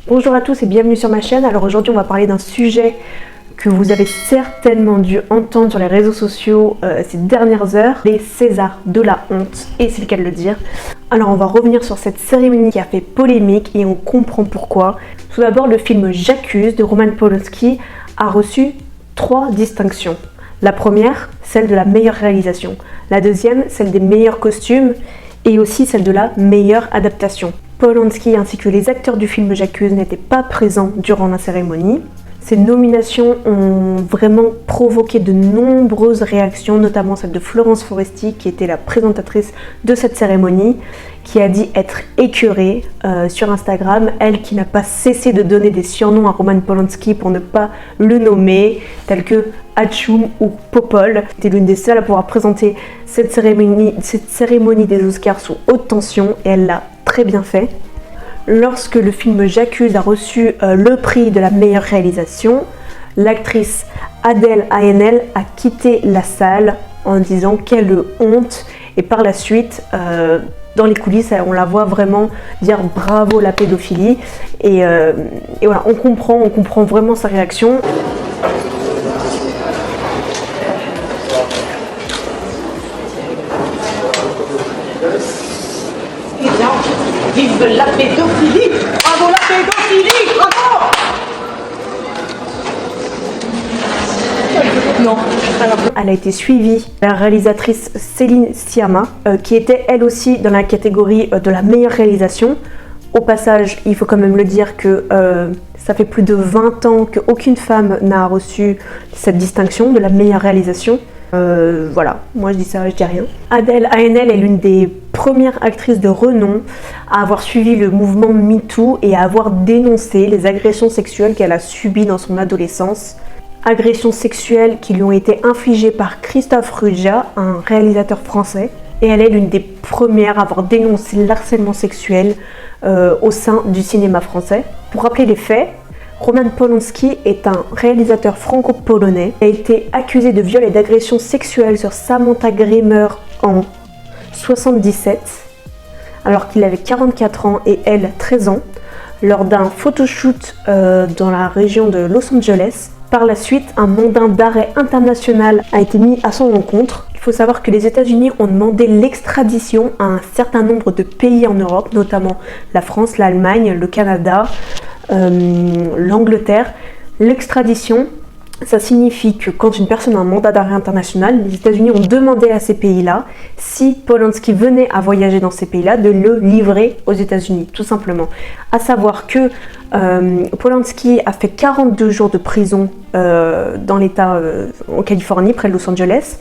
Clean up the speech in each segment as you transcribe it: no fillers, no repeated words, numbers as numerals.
Bonjour à tous et bienvenue sur ma chaîne. Alors aujourd'hui on va parler d'un sujet que vous avez certainement dû entendre sur les réseaux sociaux ces dernières heures, les Césars de la honte, et c'est le cas de le dire. Alors on va revenir sur cette cérémonie qui a fait polémique et on comprend pourquoi. Tout d'abord, le film J'accuse de Roman Polanski a reçu 3 distinctions. La première, celle de la meilleure réalisation. La deuxième, celle des meilleurs costumes et aussi celle de la meilleure adaptation. Polanski ainsi que les acteurs du film J'accuse n'étaient pas présents durant la cérémonie. Ces nominations ont vraiment provoqué de nombreuses réactions, notamment celle de Florence Foresti, qui était la présentatrice de cette cérémonie, qui a dit être écœurée sur Instagram, elle qui n'a pas cessé de donner des surnoms à Roman Polanski pour ne pas le nommer, tels que Hachoum ou Popol. C'était l'une des seules à pouvoir présenter cette cérémonie des Oscars sous haute tension, et elle l'a très bien fait. Lorsque le film J'accuse a reçu le prix de la meilleure réalisation, l'actrice Adèle Haenel a quitté la salle en disant quelle honte, et par la suite dans les coulisses on la voit vraiment dire bravo la pédophilie, et voilà, on comprend vraiment sa réaction. Vive la pédophilie! Bravo la pédophilie! Bravo! Non. Alors, elle a été suivie par la réalisatrice Céline Sciamma, qui était elle aussi dans la catégorie de la meilleure réalisation. Au passage, il faut quand même le dire que ça fait plus de 20 ans qu'aucune femme n'a reçu cette distinction de la meilleure réalisation. Voilà, moi je dis ça, je dis rien. Adèle Haenel est l'une des premières actrices de renom à avoir suivi le mouvement MeToo et à avoir dénoncé les agressions sexuelles qu'elle a subies dans son adolescence. Agressions sexuelles qui lui ont été infligées par Christophe Ruggia, un réalisateur français. Et elle est l'une des premières à avoir dénoncé l'harcèlement sexuel au sein du cinéma français. Pour rappeler les faits, Roman Polanski est un réalisateur franco-polonais. Il a été accusé de viol et d'agression sexuelle sur Samantha Grimmer en 1977, alors qu'il avait 44 ans et elle 13 ans, lors d'un photoshoot dans la région de Los Angeles. Par la suite, un mandat d'arrêt international a été mis à son encontre. Il faut savoir que les États-Unis ont demandé l'extradition à un certain nombre de pays en Europe, notamment la France, l'Allemagne, le Canada, l'Angleterre. L'extradition, ça signifie que quand une personne a un mandat d'arrêt international, les États-Unis ont demandé à ces pays-là, si Polanski venait à voyager dans ces pays-là, de le livrer aux États-Unis, tout simplement. À savoir que Polanski a fait 42 jours de prison dans l'État en Californie, près de Los Angeles.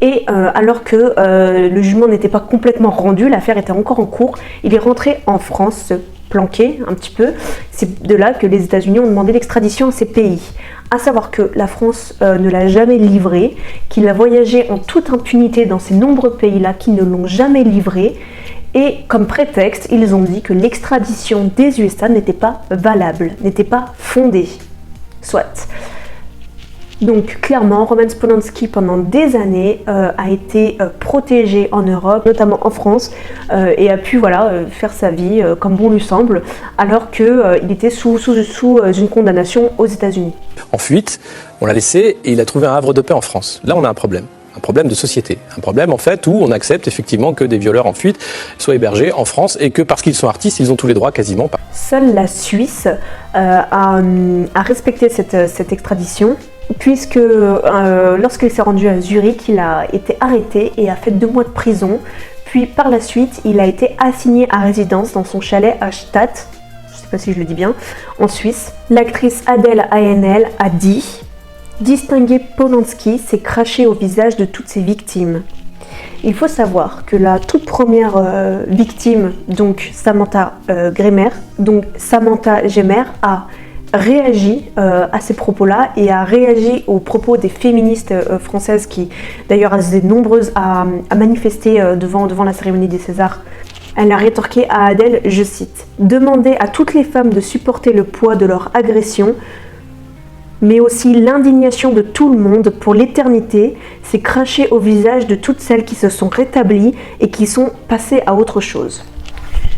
Et alors que le jugement n'était pas complètement rendu, l'affaire était encore en cours, il est rentré en France, planqué un petit peu. C'est de là que les États-Unis ont demandé l'extradition à ces pays. À savoir que la France ne l'a jamais livré, qu'il a voyagé en toute impunité dans ces nombreux pays-là qui ne l'ont jamais livré. Et comme prétexte, ils ont dit que l'extradition des USA n'était pas valable, n'était pas fondée. Soit. Donc clairement, Roman Polanski pendant des années a été protégé en Europe, notamment en France, et a pu faire sa vie comme bon lui semble, alors qu'il était sous une condamnation aux États-Unis. En fuite, on l'a laissé et il a trouvé un havre de paix en France. Là, on a un problème de société, un problème en fait où on accepte effectivement que des violeurs en fuite soient hébergés en France et que parce qu'ils sont artistes, ils ont tous les droits quasiment. Seule la Suisse a respecté cette extradition, puisque lorsqu'il s'est rendu à Zurich, il a été arrêté et a fait 2 mois de prison. Puis par la suite, il a été assigné à résidence dans son chalet à Stade, je ne sais pas si je le dis bien, en Suisse. L'actrice Adèle Haenel a dit « Distinguer Polanski, c'est cracher au visage de toutes ses victimes ». Il faut savoir que la toute première victime, donc Samantha Grimmer, a réagi à ces propos-là et a réagi aux propos des féministes françaises qui d'ailleurs étaient nombreuses à manifester devant la cérémonie des Césars. Elle a rétorqué à Adèle, je cite, « Demander à toutes les femmes de supporter le poids de leur agression, mais aussi l'indignation de tout le monde pour l'éternité, c'est cracher au visage de toutes celles qui se sont rétablies et qui sont passées à autre chose. »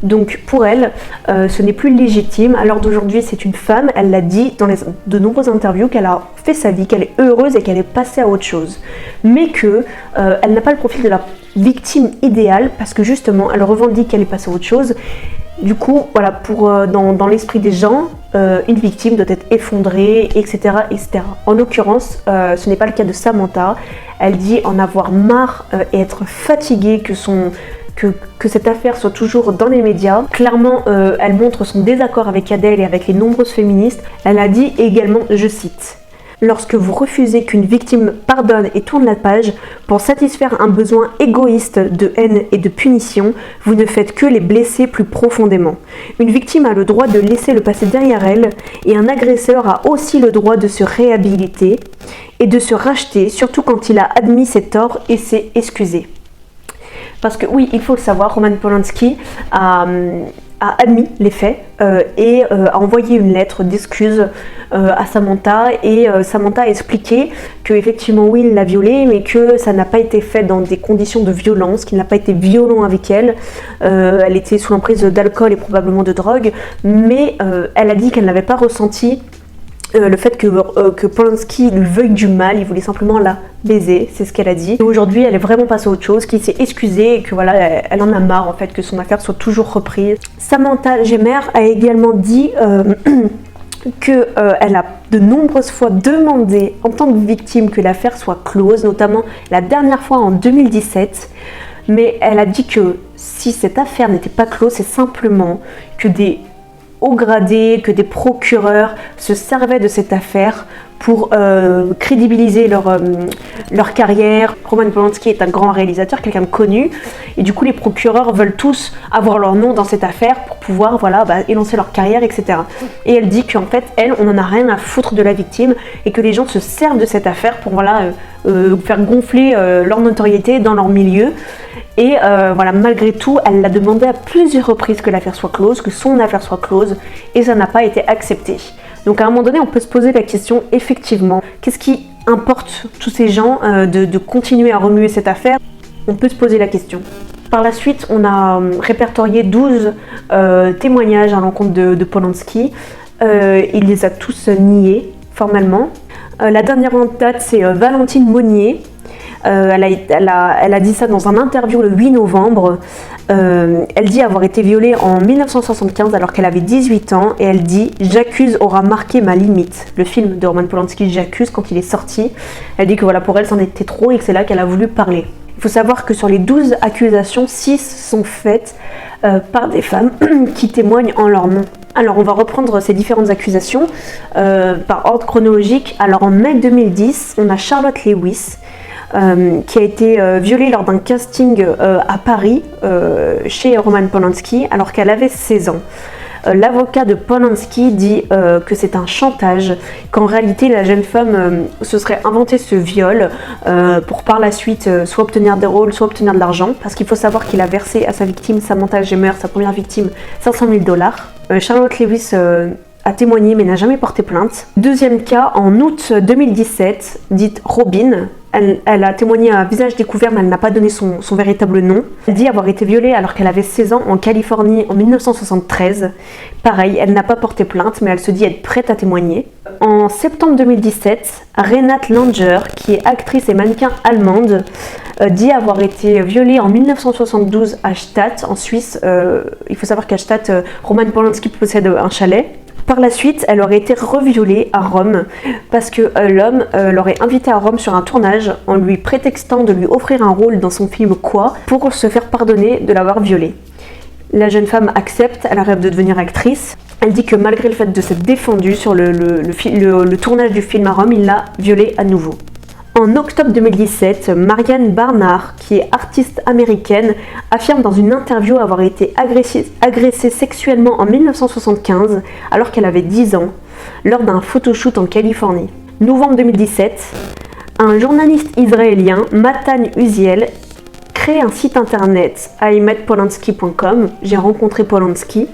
Donc pour elle, ce n'est plus légitime. À l'heure d'aujourd'hui, c'est une femme, elle l'a dit dans de nombreuses interviews, qu'elle a fait sa vie, qu'elle est heureuse et qu'elle est passée à autre chose. Mais que elle n'a pas le profil de la victime idéale, parce que justement, elle revendique qu'elle est passée à autre chose. Du coup, voilà, dans l'esprit des gens, une victime doit être effondrée, etc., etc. En l'occurrence, ce n'est pas le cas de Samantha. Elle dit en avoir marre et être fatiguée que cette affaire soit toujours dans les médias. Clairement, elle montre son désaccord avec Adèle et avec les nombreuses féministes. Elle a dit également, je cite: « Lorsque vous refusez qu'une victime pardonne et tourne la page pour satisfaire un besoin égoïste de haine et de punition, vous ne faites que les blesser plus profondément. Une victime a le droit de laisser le passé derrière elle et un agresseur a aussi le droit de se réhabiliter et de se racheter, surtout quand il a admis ses torts et s'est excusé. » Parce que oui, il faut le savoir, Roman Polanski a admis les faits et a envoyé une lettre d'excuse à Samantha, et Samantha a expliqué que effectivement oui, il l'a violée, mais que ça n'a pas été fait dans des conditions de violence, qu'il n'a pas été violent avec elle. Elle était sous l'emprise d'alcool et probablement de drogue, mais elle a dit qu'elle n'avait pas ressenti le fait que Polanski lui veuille du mal, il voulait simplement la baiser, c'est ce qu'elle a dit. Et aujourd'hui, elle est vraiment passée à autre chose, qu'il s'est excusé et que voilà, elle en a marre en fait que son affaire soit toujours reprise. Samantha Gemer a également dit qu'elle a de nombreuses fois demandé en tant que victime que l'affaire soit close, notamment la dernière fois en 2017. Mais elle a dit que si cette affaire n'était pas close, c'est simplement que des hauts gradés, que des procureurs se servaient de cette affaire pour crédibiliser leur carrière. Roman Polanski est un grand réalisateur, quelqu'un de connu, et du coup les procureurs veulent tous avoir leur nom dans cette affaire pour pouvoir élancer leur carrière, etc. Et elle dit qu'en fait, on n'en a rien à foutre de la victime, et que les gens se servent de cette affaire pour faire gonfler leur notoriété dans leur milieu. Et malgré tout, elle l'a demandé à plusieurs reprises que l'affaire soit close, que son affaire soit close, et ça n'a pas été accepté. Donc à un moment donné, on peut se poser la question, effectivement, qu'est-ce qui importe tous ces gens de continuer à remuer cette affaire? On peut se poser la question. Par la suite, on a répertorié 12 témoignages à l'encontre de Polanski. Il les a tous niés formellement. La dernière en date, c'est Valentine Monnier. Elle a dit ça dans un interview le 8 novembre. Elle dit avoir été violée en 1975 alors qu'elle avait 18 ans, et elle dit « J'accuse aura marqué ma limite ». Le film de Roman Polanski, J'accuse, quand il est sorti, elle dit que pour elle, c'en était trop et que c'est là qu'elle a voulu parler. Il faut savoir que sur les 12 accusations, 6 sont faites par des femmes qui témoignent en leur nom. Alors on va reprendre ces différentes accusations par ordre chronologique. Alors en mai 2010, on a Charlotte Lewis, qui a été violée lors d'un casting à Paris chez Roman Polanski alors qu'elle avait 16 ans. L'avocat de Polanski dit que c'est un chantage, qu'en réalité la jeune femme se serait inventé ce viol pour par la suite soit obtenir des rôles, soit obtenir de l'argent, parce qu'il faut savoir qu'il a versé à sa victime, Samantha Gemer, sa première victime, $500,000. Charlotte Lewis a témoigné mais n'a jamais porté plainte. Deuxième cas, en août 2017, dite Robin. Elle a témoigné à visage découvert, mais elle n'a pas donné son véritable nom. Elle dit avoir été violée alors qu'elle avait 16 ans en Californie en 1973. Pareil, elle n'a pas porté plainte, mais elle se dit être prête à témoigner. En septembre 2017, Renate Langer, qui est actrice et mannequin allemande, dit avoir été violée en 1972 à Stade, en Suisse. Il faut savoir qu'à Stade, Roman Polanski possède un chalet. Par la suite, elle aurait été reviolée à Rome parce que l'homme l'aurait invitée à Rome sur un tournage en lui prétextant de lui offrir un rôle dans son film Quoi pour se faire pardonner de l'avoir violée. La jeune femme accepte, elle rêve de devenir actrice. Elle dit que malgré le fait de s'être défendue sur le tournage du film à Rome, il l'a violée à nouveau. En octobre 2017, Marianne Barnard, qui est artiste américaine, affirme dans une interview avoir été agressée sexuellement en 1975 alors qu'elle avait 10 ans, lors d'un photoshoot en Californie. Novembre 2017, un journaliste israélien, Matan Uziel, crée un site internet, imetpolanski.com, j'ai rencontré Polanski,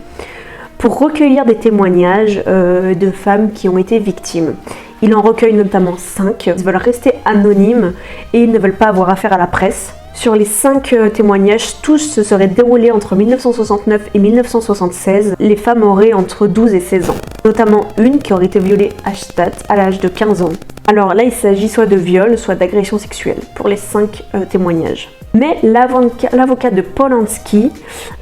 pour recueillir des témoignages de femmes qui ont été victimes. Il en recueille notamment 5. Ils veulent rester anonymes et ils ne veulent pas avoir affaire à la presse Sur les 5 témoignages, tous se seraient déroulés entre 1969 et 1976. Les femmes auraient entre 12 et 16 ans, notamment une qui aurait été violée à Stade à l'âge de 15 ans. Alors là, il s'agit soit de viol, soit d'agression sexuelle pour les 5 témoignages. Mais l'avocat de Polanski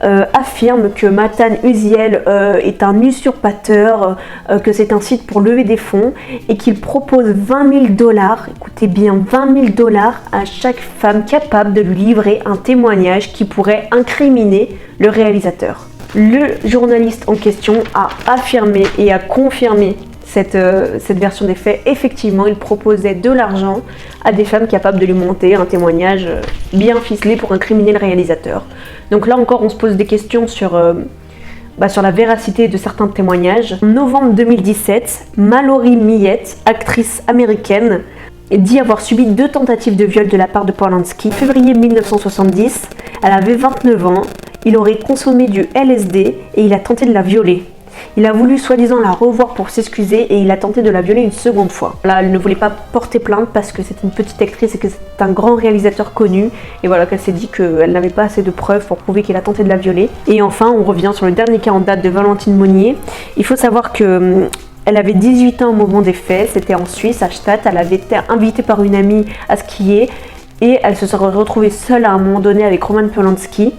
affirme que Matan Uziel est un usurpateur, que c'est un site pour lever des fonds et qu'il propose 20 000 $, écoutez bien 20 000 $ à chaque femme capable de lui livrer un témoignage qui pourrait incriminer le réalisateur. Le journaliste en question a affirmé et a confirmé cette version des faits. Effectivement, il proposait de l'argent à des femmes capables de lui monter un témoignage bien ficelé pour incriminer le réalisateur. Donc là encore, on se pose des questions sur la véracité de certains témoignages. En novembre 2017, Mallory Millette, actrice américaine, dit avoir subi 2 tentatives de viol de la part de Polanski. En février 1970, elle avait 29 ans, il aurait consommé du LSD et il a tenté de la violer. Il a voulu soi-disant la revoir pour s'excuser et il a tenté de la violer une seconde fois. Là, elle ne voulait pas porter plainte parce que c'est une petite actrice et que c'est un grand réalisateur connu. Et voilà qu'elle s'est dit qu'elle n'avait pas assez de preuves pour prouver qu'il a tenté de la violer. Et enfin, on revient sur le dernier cas en date de Valentine Monnier. Il faut savoir que elle avait 18 ans au moment des faits, c'était en Suisse, à Stade. Elle avait été invitée par une amie à skier et elle se serait retrouvée seule à un moment donné avec Roman Polanski.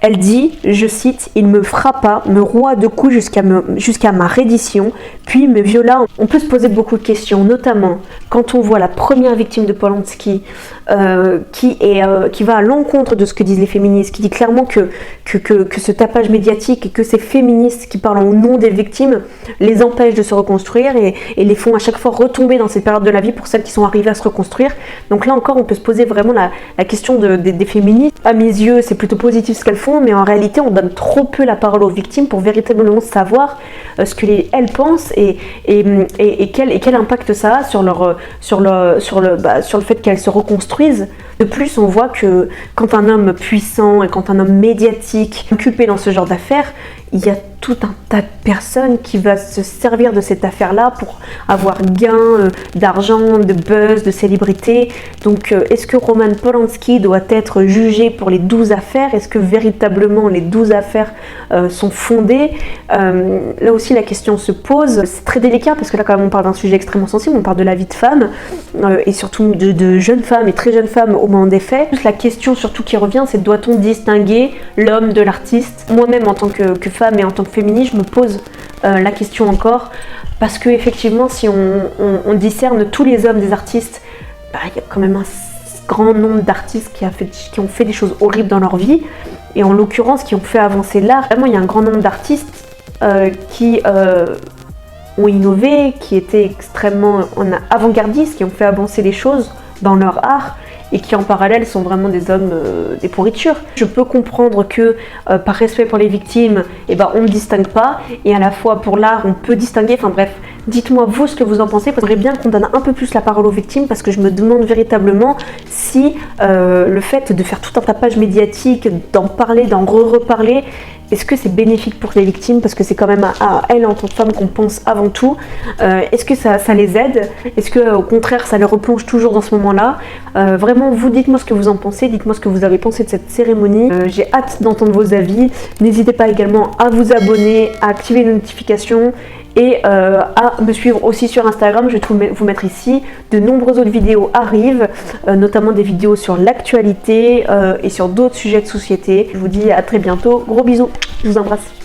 Elle dit, je cite, « Il me frappa, me roua de coups jusqu'à ma reddition, puis me viola. » On peut se poser beaucoup de questions, notamment quand on voit la première victime de Polanski qui va à l'encontre de ce que disent les féministes, qui dit clairement que ce tapage médiatique et que ces féministes qui parlent au nom des victimes les empêchent de se reconstruire et les font à chaque fois retomber dans cette période de la vie pour celles qui sont arrivées à se reconstruire. Donc là encore, on peut se poser vraiment la question des féministes. À mes yeux, c'est plutôt positif ce qu'elles font, mais en réalité, on donne trop peu la parole aux victimes pour véritablement savoir ce que elles pensent et quel impact ça a sur le fait qu'elles se reconstruisent. De plus, on voit que quand un homme puissant et quand un homme médiatique est inculpé dans ce genre d'affaires, il y a tout un tas de personnes qui va se servir de cette affaire-là pour avoir gain d'argent, de buzz, de célébrité. Donc, est-ce que Roman Polanski doit être jugé pour les 12 affaires? Est-ce que véritablement les 12 affaires sont fondées? Là aussi, la question se pose. C'est très délicat parce que là, quand même, on parle d'un sujet extrêmement sensible. On parle de la vie de femme et surtout de jeunes femmes et très jeunes femmes au moment des faits. La question surtout qui revient, c'est doit-on distinguer l'homme de l'artiste? Moi-même, en tant que femme et en tant que féministe, je me pose la question encore parce que effectivement, si on discerne tous les hommes des artistes, il y a quand même un grand nombre d'artistes qui ont fait des choses horribles dans leur vie et en l'occurrence qui ont fait avancer l'art. Vraiment, il y a un grand nombre d'artistes qui ont innové, qui étaient extrêmement avant-gardistes, qui ont fait avancer les choses dans leur art et qui en parallèle sont vraiment des hommes des pourritures. Je peux comprendre que par respect pour les victimes, on ne distingue pas et à la fois pour l'art on peut distinguer, enfin bref, dites-moi vous ce que vous en pensez. J'aimerais bien qu'on donne un peu plus la parole aux victimes parce que je me demande véritablement si le fait de faire tout un tapage médiatique, d'en parler, d'en reparler, est-ce que c'est bénéfique pour les victimes? Parce que c'est quand même à elles en tant que femmes qu'on pense avant tout. Est-ce que ça les aide? Est-ce que au contraire ça les replonge toujours dans ce moment-là? Vraiment, vous dites-moi ce que vous en pensez, dites-moi ce que vous avez pensé de cette cérémonie. J'ai hâte d'entendre vos avis. N'hésitez pas également à vous abonner, à activer les notifications et à me suivre aussi sur Instagram. Je vais vous mettre ici. De nombreuses autres vidéos arrivent, notamment des vidéos sur l'actualité et sur d'autres sujets de société. Je vous dis à très bientôt. Gros bisous. Je vous embrasse.